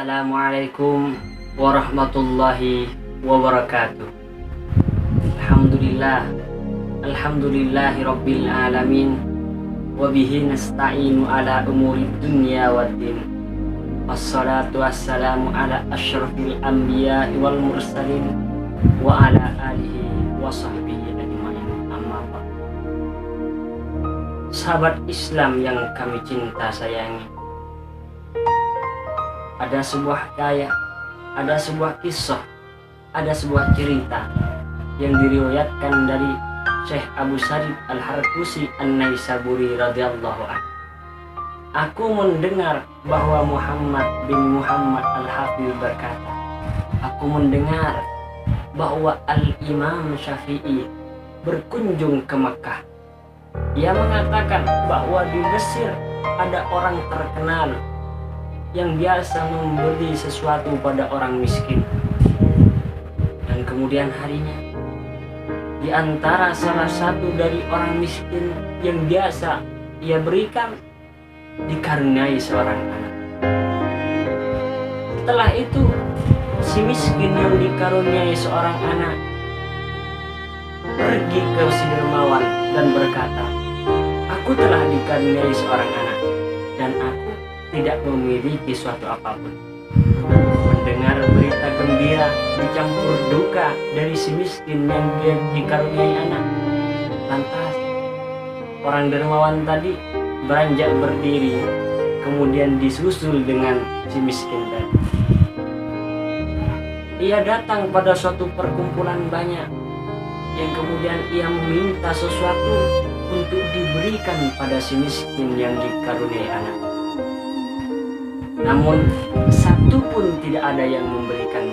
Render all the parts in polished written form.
Assalamualaikum warahmatullahi wabarakatuh. Alhamdulillahi rabbil alamin. Wabihi nasta'inu ala umuri dunya waddin. Wassalatu wassalamu ala asyrafil anbiya'i wal mursalin wa ala alihi wa sahbihi ajma'in, amma ba'd. Sahabat Islam yang kami cinta sayangi, ada sebuah gaya, ada sebuah kisah, ada sebuah cerita yang diriwayatkan dari Syekh Abu Sa'id Al-Harqusi An-Naisaburi radhiyallahu anhu. Aku mendengar bahwa Muhammad bin Muhammad Al-Hafiz berkata, aku mendengar bahwa Al-Imam Syafi'i berkunjung ke Mekah. Ia mengatakan bahwa di Mesir ada orang terkenal yang biasa memberi sesuatu pada orang miskin. Dan kemudian harinya, di antara salah satu dari orang miskin yang biasa ia berikan, dikaruniai seorang anak. Setelah itu, si miskin yang dikaruniai seorang anak pergi ke si dermawan dan berkata, aku telah dikaruniai seorang anak dan aku tidak memiliki suatu apapun. Mendengar berita gembira dicampur duka dari si miskin yang dia dikaruniai anak, lantas orang dermawan tadi beranjak berdiri, kemudian disusul dengan si miskin tadi. Ia datang pada suatu perkumpulan banyak, yang kemudian ia meminta sesuatu untuk diberikan pada si miskin yang dikaruniai anak. Namun satu pun tidak ada yang memberikan.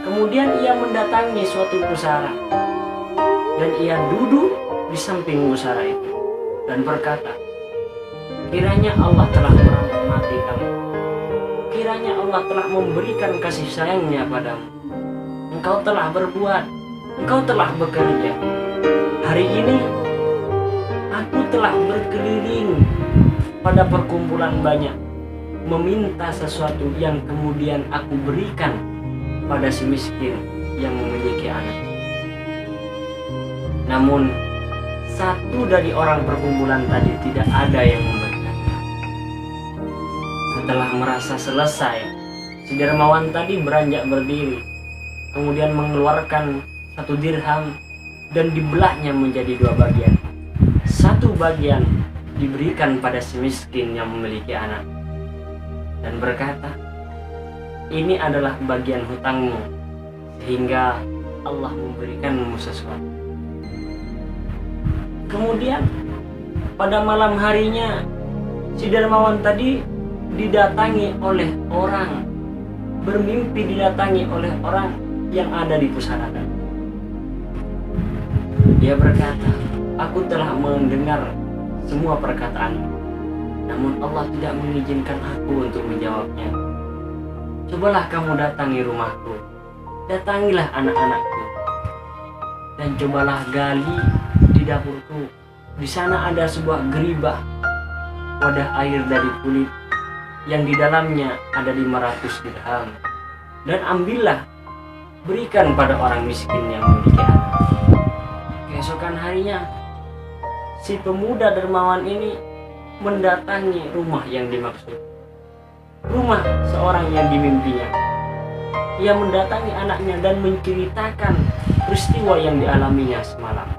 Kemudian ia mendatangi suatu pusara dan ia duduk di samping pusara itu dan berkata, kiranya Allah telah merahmati kamu, kiranya Allah telah memberikan kasih sayangnya padamu. Engkau telah berbuat, engkau telah bekerja. Hari ini aku telah berkeliling pada perkumpulan banyak, meminta sesuatu yang kemudian aku berikan pada si miskin yang memiliki anak. Namun satu dari orang perkumpulan tadi tidak ada yang memberikannya. Setelah merasa selesai, si dermawan tadi beranjak berdiri, kemudian mengeluarkan 1 dirham dan dibelahnya menjadi 2 bagian. Satu bagian diberikan pada si miskin yang memiliki anak dan berkata, ini adalah bagian hutangmu sehingga Allah memberikanmu sesuatu. Kemudian pada malam harinya si dermawan tadi didatangi oleh orang, bermimpi didatangi oleh orang yang ada di pusara tadi. Dia berkata, aku telah mendengar semua perkataan, namun Allah tidak mengizinkan aku untuk menjawabnya. Cobalah kamu datangi rumahku, datangilah anak-anakku, dan cobalah gali di dapurku. Di sana ada sebuah geribah, wadah air dari kulit yang di dalamnya ada 500 dirham, dan ambillah, berikan pada orang miskin yang memiliki anak. Keesokan harinya, si pemuda dermawan ini mendatangi rumah yang dimaksud, rumah seorang yang dimimpinya. Ia mendatangi anaknya dan menceritakan peristiwa yang dialaminya semalam.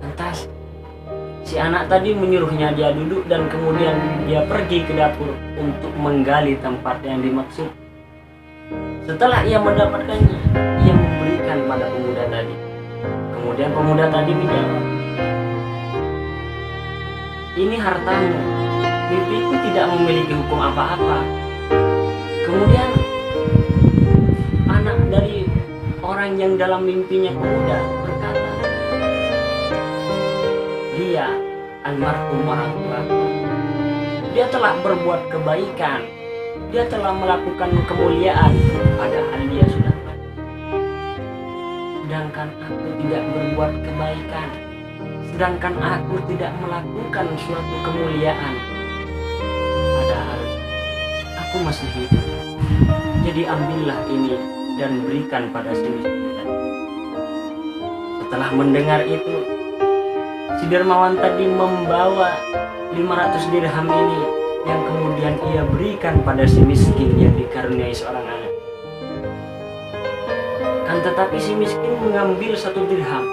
Lantas si anak tadi menyuruhnya dia duduk dan kemudian dia pergi ke dapur untuk menggali tempat yang dimaksud. Setelah ia mendapatkannya, ia memberikan pada pemuda tadi. Kemudian pemuda tadi menjawab, ini hartamu, mimpiku tidak memiliki hukum apa-apa. Kemudian anak dari orang yang dalam mimpinya pemuda berkata, dia almarhum orang tuaku, dia telah berbuat kebaikan, dia telah melakukan kemuliaan, padahal dia sudah mati. Sedangkan aku tidak berbuat kebaikan, sedangkan aku tidak melakukan suatu kemuliaan, padahal aku masih hidup. Jadi ambillah ini dan berikan pada si miskin tadi. Setelah mendengar itu, si dermawan tadi membawa 500 dirham ini yang kemudian ia berikan pada si miskin yang dikaruniai seorang anak. Kan tetapi si miskin mengambil 1 dirham.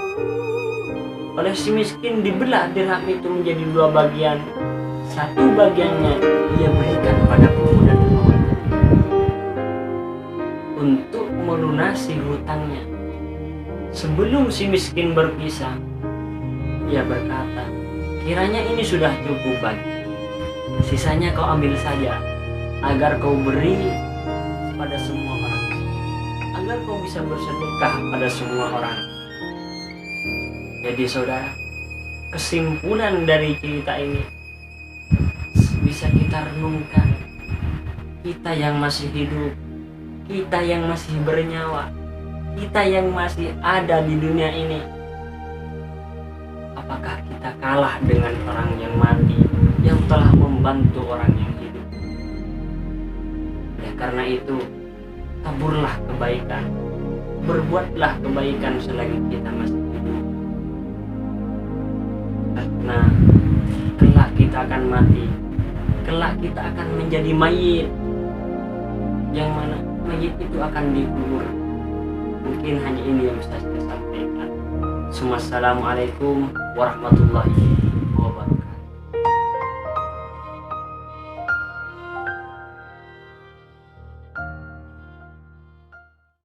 Oleh si miskin dibelah dirham itu menjadi 2 bagian. 1 bagiannya ia berikan pada pemuda dermawan untuk melunasi hutangnya. Sebelum si miskin berpisah, ia berkata, kiranya ini sudah cukup bagi. Sisanya kau ambil saja, agar kau beri pada semua orang, agar kau bisa bersedekah pada semua orang. Jadi saudara, kesimpulan dari cerita ini bisa kita renungkan. Kita yang masih hidup, kita yang masih bernyawa, kita yang masih ada di dunia ini, apakah kita kalah dengan orang yang mati yang telah membantu orang yang hidup? Ya, karena itu taburlah kebaikan, berbuatlah kebaikan selagi kita masih hidup, karena kelak kita akan mati, kelak kita akan menjadi mayit, yang mana mayit itu akan dikubur. Mungkin hanya ini yang bisa saya sampaikan. Assalamualaikum warahmatullahi wabarakatuh.